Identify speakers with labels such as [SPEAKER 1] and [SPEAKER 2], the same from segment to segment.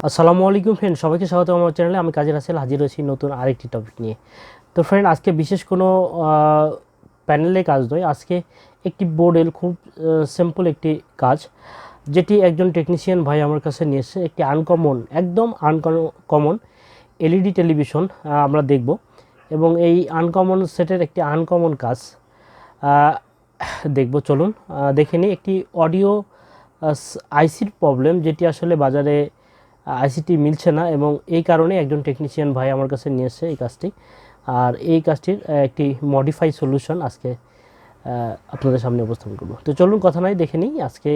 [SPEAKER 1] আসসালামু আলাইকুম ফ্রেন্ড, সবাইকে স্বাগত আমার চ্যানেলে। আমি কাজী রাসেল হাজির হয়েছি নতুন আরেকটি টপিক নিয়ে। তো ফ্রেন্ড, আজকে বিশেষ কোনো প্যানেলে কাজ নয়। আজকে একটি বোর্ডের খুব সিম্পল একটি কাজ, যেটি একজন টেকনিশিয়ান ভাই আমার কাছে নিয়ে এসেছে। একটি একদম আনকমন এলইডি টেলিভিশন আমরা দেখব, এবং এই আনকমন সেটের একটি আনকমন কাজ দেখব। চলুন দেখে নিই। একটি অডিও আইসির প্রবলেম, যেটি আসলে বাজারে আইসিটি মিলছে না, এবং এই কারণে একজন টেকনিশিয়ান ভাই আমার কাছে নিয়ে এসেছে এই কাজটি। আর এই কাজটির একটি মডিফাই সলিউশন আজকে আপনাদের সামনে উপস্থাপন করব। তো চলুন কথা নাই, দেখে নিই আজকে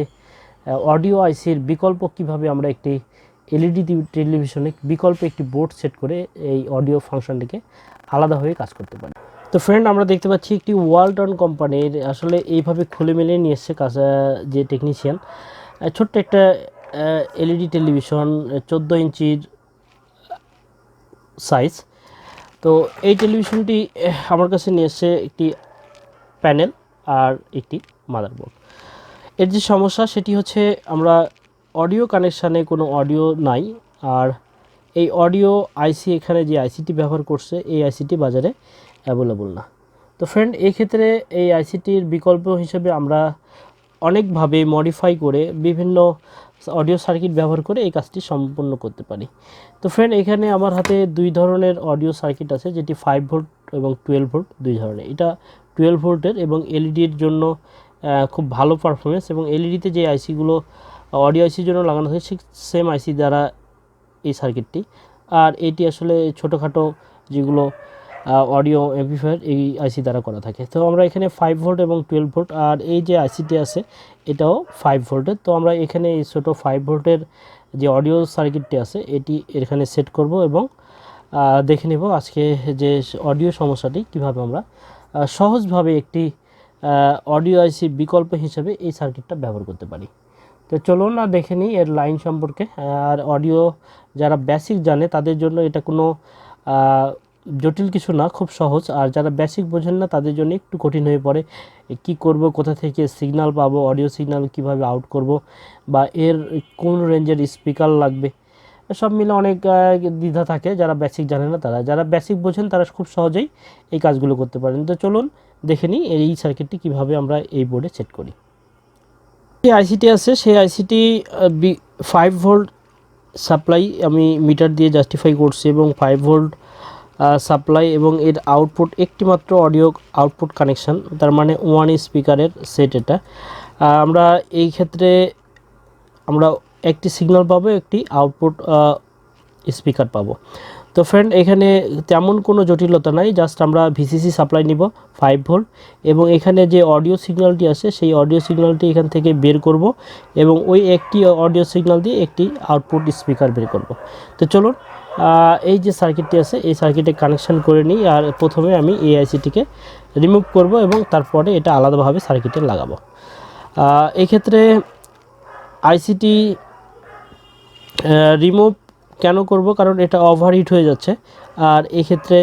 [SPEAKER 1] অডিও আইসির বিকল্প কিভাবে আমরা একটি এলইডি টেলিভিশনে বিকল্প একটি বোর্ড সেট করে এই অডিও ফাংশনটিকে আলাদাভাবে কাজ করতে পারি। তো ফ্রেন্ড, আমরা দেখতে পাচ্ছি একটি ওয়ালটন কোম্পানির আসলে এইভাবে খুলে মেলে নিয়ে এসছে কাজ যে টেকনিশিয়ান। ছোট্ট একটা এলইডি টেলিভিশন, 14 ইঞ্চির সাইজ। তো এই টেলিভিশনটি আমার কাছে নিয়ে এসছে একটি প্যানেল আর একটি মাদারবোর্ড। এর যে সমস্যা সেটি হচ্ছে, আমরা অডিও কানেকশানে কোনো অডিও নাই, আর এই অডিও আইসি এখানে যে আইসিটি ব্যবহার করছে এই আইসিটি বাজারে অ্যাভেলেবল না। তো ফ্রেন্ড, এই ক্ষেত্রে এই আইসিটির বিকল্প হিসেবে আমরা অনেকভাবে মডিফাই করে বিভিন্ন অডিও সার্কিট ব্যবহার করে এই কাজটি সম্পন্ন করতে পারি। তো ফ্রেন্ড, এখানে আমার হাতে দুই ধরনের অডিও সার্কিট আছে, যেটি 5 ভোল্ট এবং 12 ভোল্ট দুই ধরনের। এটা 12 ভোল্টের এবং এলইডির জন্য খুব ভালো পারফরমেন্স, এবং এলইডিতে যে আইসিগুলো অডিও আইসির জন্য লাগানো হয়েছে সেম আইসি দ্বারা এই সার্কিটটি। আর এটি আসলে ছোটোখাটো যেগুলো অডিও অ্যাম্পলিফায়ার এই আইসি দ্বারা করা থাকে। তো আমরা এখানে 5 ভোল্ট এবং 12 ভোল্ট, আর এই যে আইসিটি আছে এটাও 5 ভোল্টের। তো আমরা এখানে এই ছোটো 5 ভোল্টের যে অডিও সার্কিটটি আছে এটি এখানে সেট করব, এবং দেখে নেব আজকে যে অডিও সমস্যাটি কিভাবে আমরা সহজভাবে একটি অডিও আইসি বিকল্প হিসেবে এই সার্কিটটা ব্যবহার করতে পারি। তো চলুন না দেখে নিই এর লাইন সম্পর্কে। আর অডিও যারা বেসিক জানে তাদের জন্য এটা কোনো জটিল কিছু না, খুব সহজ। আর যারা বেসিক বোঝেন না তাদের জন্য একটু কঠিন হয়ে পড়ে, কি করব, কোথা থেকে সিগন্যাল পাবো, অডিও সিগন্যাল কিভাবে আউট করব, বা এর কোন রেঞ্জের স্পিকার লাগবে, সব মিলে অনেক দ্বিধা থাকে যারা বেসিক জানে না। যারা বেসিক বোঝেন তারা খুব সহজেই এই কাজগুলো করতে পারেন। তো চলুন দেখে নিই এই সার্কিটটি কিভাবে আমরা এই বোর্ডে সেট করি। যে আইসিটি আছে সেই আইসিটি 5 ভোল্ট সাপ্লাই আমি মিটার দিয়ে জাস্টিফাই করছি, এবং 5 ভোল্ট সাপ্লাই এবং এর আউটপুট একটি মাত্র অডিও আউটপুট কানেকশান, তার মানে ওয়ান স্পিকারের সেট। এটা আমরা এই ক্ষেত্রে আমরা একটি সিগন্যাল পাবো, একটি আউটপুট স্পিকার পাবো। তো ফ্রেন্ড, এখানে তেমন কোনো জটিলতা নাই, জাস্ট আমরা ভিসিসি সাপ্লাই নিব 5 ভোল্ট, এবং এখানে যে অডিও সিগন্যালটি আছে সেই অডিও সিগন্যালটি এখান থেকে বের করব, এবং ওই একটি অডিও সিগন্যাল দিয়ে একটি আউটপুট স্পিকার বের করব। তো চলুন এই যে সার্কিটটি আছে এই সার্কিটে কানেকশান করে নিই। আর প্রথমে আমি এই আইসিটিকে রিমুভ করব, এবং তারপরে এটা আলাদাভাবে সার্কিটে লাগাবো। এক্ষেত্রে আইসিটি রিমুভ কেন করব, কারণ এটা ওভারহিট হয়ে যাচ্ছে, আর এক্ষেত্রে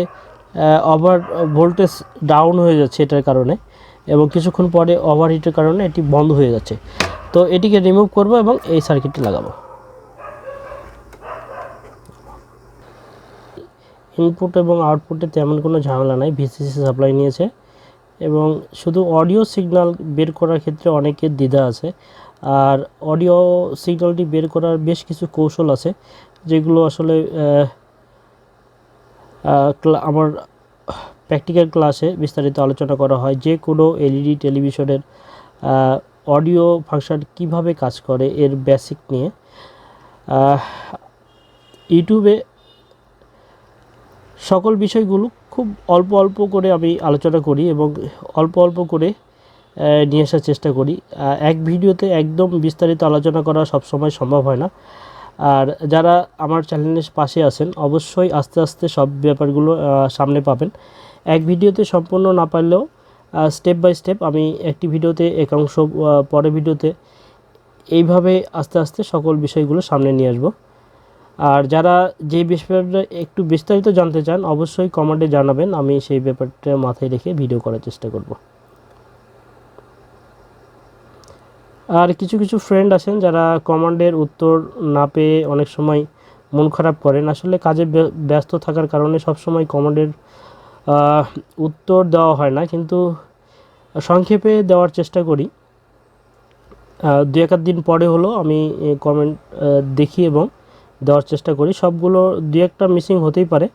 [SPEAKER 1] ওভার ভোল্টেজ ডাউন হয়ে যাচ্ছে এটার কারণে, এবং কিছুক্ষণ পরে ওভারহিটের কারণে এটি বন্ধ হয়ে যাচ্ছে। তো এটিকে রিমুভ করব এবং এই সার্কিটটি লাগাবো। ইনপুট এবং আউটপুটে তেমন কোনো ঝামেলা নাই, ভিসিসি সাপ্লাই নিয়েছে, এবং শুধু অডিও সিগন্যাল বের করার ক্ষেত্রে অনেকের দ্বিধা আছে। আর অডিও সিগন্যালটি বের করার বেশ কিছু কৌশল আছে, যেগুলো আসলে আমার প্র্যাকটিক্যাল ক্লাসে বিস্তারিত আলোচনা করা হয়। যে কোনো এলইডি টেলিভিশনের অডিও ফাংশন কিভাবে কাজ করে এর বেসিক নিয়ে ইউটিউবে সকল বিষয়গুলো খুব অল্প অল্প করে আমি আলোচনা করি, এবং অল্প অল্প করে নিয়ে আসার চেষ্টা করি। এক ভিডিওতে একদম বিস্তারিত আলোচনা করা সবসময় সম্ভব হয় না। আর যারা আমার চ্যানেলের পাশে আছেন অবশ্যই আস্তে আস্তে সব ব্যাপারগুলো সামনে পাবেন। এক ভিডিওতে সম্পূর্ণ না পারলেও স্টেপ বাই স্টেপ আমি একটি ভিডিওতে একাংশ, পরের ভিডিওতে এইভাবে আস্তে আস্তে সকল বিষয়গুলো সামনে নিয়ে আসব। আর যারা যে বিষয়টা একটু বিস্তারিত জানতে চান অবশ্যই কমেন্টে জানাবেন, আমি সেই ব্যাপারটা মাথায় রেখে ভিডিও করার চেষ্টা করব। আর কিছু কিছু ফ্রেন্ড আছেন যারা কমান্ডের উত্তর না পেয়ে অনেক সময় মন খারাপ করেন। আসলে কাজে ব্যস্ত থাকার কারণে সবসময় কমেন্টের উত্তর দেওয়া হয় না, কিন্তু সংক্ষেপে দেওয়ার চেষ্টা করি। দু এক দিন পরে হলো আমি কমেন্ট দেখি এবং দেওয়ার চেষ্টা করি। সবগুলো দু একটা মিসিং হতেই পারে,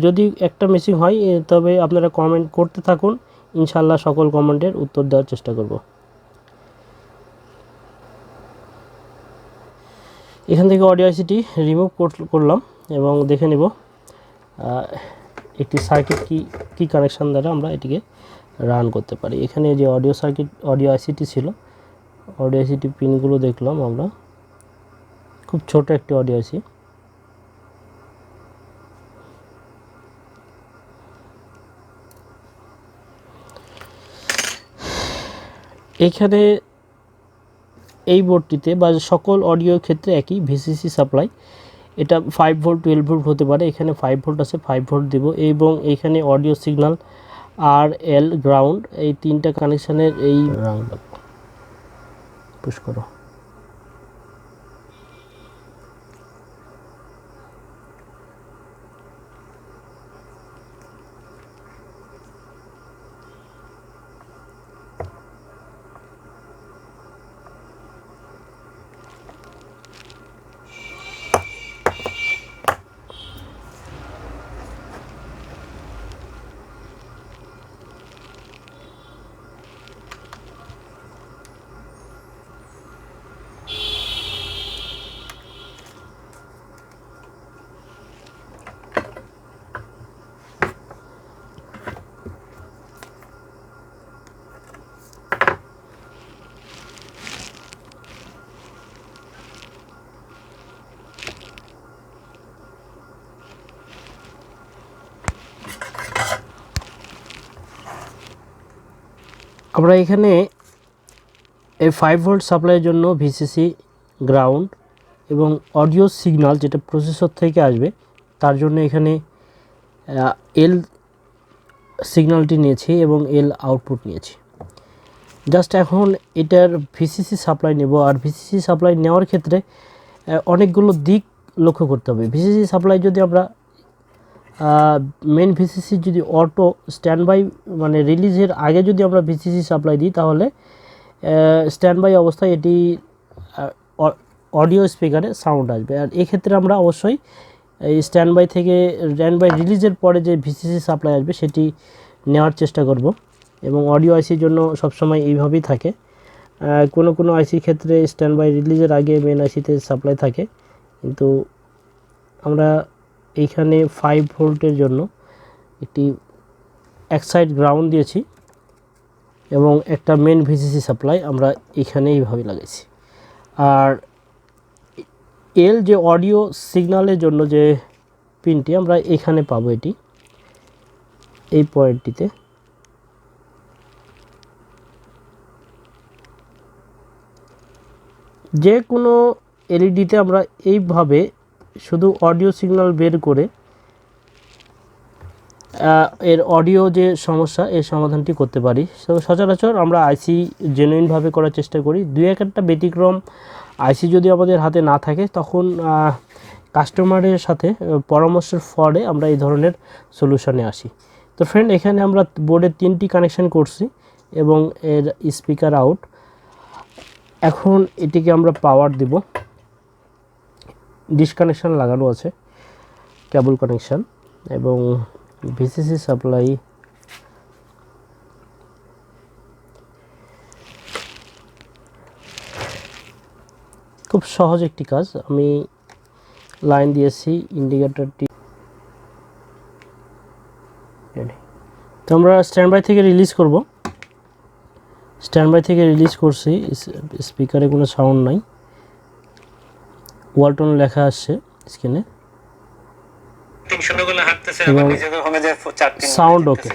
[SPEAKER 1] যদি একটা মিসিং হয় তবে আপনারা কমেন্ট করতে থাকুন, ইনশাল্লাহ সকল কমেন্টের উত্তর দেওয়ার চেষ্টা করব। এখান থেকে অডিও আইসিটি রিমুভ করলাম এবং দেখে নেব একটি সার্কিট কি কানেকশান দ্বারা আমরা এটিকে রান করতে পারি। এখানে যে অডিও আইসিটি ছিল, অডিও আইসিটি পিনগুলো দেখলাম আমরা, খুব ছোট একটি অডিও আইসি। এইখানে এই বোর্ডটিতে বা সকল অডিওর ক্ষেত্রে একই ভিসিসি সাপ্লাই। এটা 5 ভোল্ট 12 ভোল্ট হতে পারে। এখানে 5 ভোল্ট আছে, 5 ভোল্ট দেব এবং এইখানে অডিও সিগন্যাল আর এল গ্রাউন্ড এই তিনটা কানেকশানের এই রাউন্ড পুশ করো। আমরা এখানে এই 5 ভোল্ট সাপ্লাইয়ের জন্য ভিসিসি গ্রাউন্ড এবং অডিও সিগন্যাল যেটা প্রসেসর থেকে আসবে তার জন্য এখানে এল সিগন্যালটি নিয়েছি এবং এল আউটপুট নিয়েছি। জাস্ট এখন এটার ভিসিসি সাপ্লাই নেব। আর ভিসিসি সাপ্লাই নেওয়ার ক্ষেত্রে অনেকগুলো দিক লক্ষ্য করতে হবে। ভিসিসি সাপ্লাই যদি আমরা মেন ভিসিসি যদি অটো স্ট্যান্ড বাই মানে রিলিজের আগে যদি আমরা ভিসিসি সাপ্লাই দিই, তাহলে স্ট্যান্ড বাই অবস্থায় এটি অডিও স্পিকারে সাউন্ড আসবে। আর এক্ষেত্রে আমরা অবশ্যই এই স্ট্যান্ড বাই রিলিজের পরে যে ভিসিসি সাপ্লাই আসবে সেটি নেওয়ার চেষ্টা করব। এবং অডিও আইসির জন্য সবসময় এইভাবেই থাকে। কোনো আইসির ক্ষেত্রে স্ট্যান্ড বাই রিলিজের আগে মেন আইসিতে সাপ্লাই থাকে, কিন্তু আমরা এইখানে 5 ভোল্টের জন্য একটি এক সাইড গ্রাউন্ড দিয়েছি এবং একটা মেন ভিসিসি সাপ্লাই আমরা এখানে এইভাবে লাগাইছি। আর এল যে অডিও সিগন্যালের জন্য যে পিনটি আমরা এখানে পাবো, এটি এই পয়েন্টটিতে। যে কোনো এলইডিতে আমরা এইভাবে শুধু অডিও সিগন্যাল বের করে এর অডিও যে সমস্যা এর সমাধানটি করতে পারি। সচরাচর আমরা আইসি জেনুইনভাবে করার চেষ্টা করি। দুই একটা ব্যতিক্রম আইসি যদি আমাদের হাতে না থাকে, তখন কাস্টমারের সাথে পরামর্শের ফলে আমরা এই ধরনের সলিউশনে আসি। তো ফ্রেন্ড, এখানে আমরা বোর্ডের 3টি কানেকশান করছি এবং এর স্পিকার আউট। এখন এটিকে আমরা পাওয়ার দিব। ডিশ কানেকশান লাগানো আছে, কেবল কানেকশান এবং ভিসিসি সাপ্লাই। খুব সহজ একটি কাজ। আমি লাইন দিয়েছি, ইন্ডিকেটরটি। তো আমরা স্ট্যান্ড বাই থেকে রিলিজ করব। স্ট্যান্ড বাই থেকে রিলিজ করছি, স্পিকারে কোনো সাউন্ড নাই, ওয়ালটন লেখা আসছে স্ক্রিনে এবং সাউন্ড ওকে।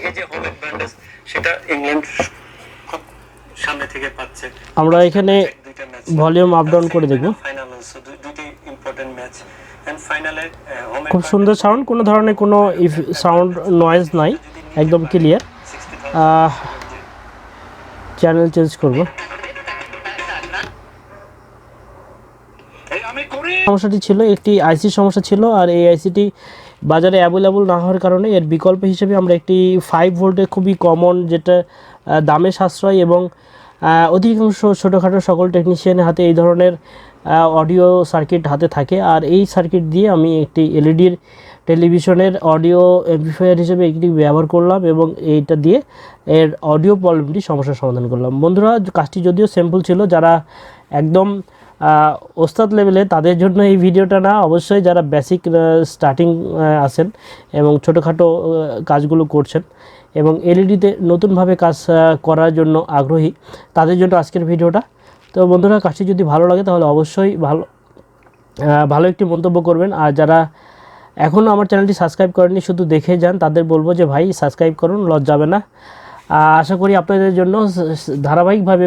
[SPEAKER 1] আমরা এখানে ভলিউম আপ ডাউন করে দেখব। খুব সুন্দর সাউন্ড, কোনো ধরনের কোনো সাউন্ড নয়েজ নাই, একদম ক্লিয়ার। চ্যানেল চেঞ্জ করব। সমস্যাটি ছিল একটি আইসির সমস্যা ছিল, আর এই আইসিটি বাজারে অ্যাভেলেবল না হওয়ার কারণে এর বিকল্প হিসেবে আমরা একটি 5 ভোল্টের খুবই কমন, যেটা দামে সাশ্রয় এবং অধিকাংশ ছোটোখাটো সকল টেকনিশিয়ানের হাতে এই ধরনের অডিও সার্কিট হাতে থাকে। আর এই সার্কিট দিয়ে আমি একটি এলইডির টেলিভিশনের অডিও অ্যাম্প্লিফায়ার হিসেবে এটি ব্যবহার করলাম এবং এইটা দিয়ে এর অডিও প্রবলেমটি সমস্যার সমাধান করলাম। বন্ধুরা, কাজটি যদিও সিম্পল ছিল, যারা একদম ওস্তাদ লেভেলে তাদের জন্য এই ভিডিওটা না, অবশ্যই যারা বেসিক স্টার্টিং আছেন এবং ছোটোখাটো কাজগুলো করছেন এবং এলইডিতে নতুনভাবে কাজ করার জন্য আগ্রহী, তাদের জন্য আজকের ভিডিওটা। তো বন্ধুরা, কাজটি যদি ভালো লাগে তাহলে অবশ্যই ভালো একটি মন্তব্য করবেন। আর যারা এখনও আমার চ্যানেলটি সাবস্ক্রাইব করেননি, শুধু দেখে যান, তাদের বলবো যে ভাই সাবস্ক্রাইব করুন, লজ্জাবে না। আশা করি আপনাদের জন্য ধারাবাহিকভাবে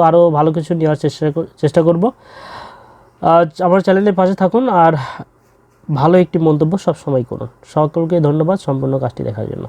[SPEAKER 1] আরও ভালো কিছু নেওয়ার চেষ্টা করব। আমার চ্যানেলের পাশে থাকুন আর ভালো একটি মন্তব্য সবসময় করুন। সকলকে ধন্যবাদ সম্পূর্ণ কাজটি দেখার জন্য।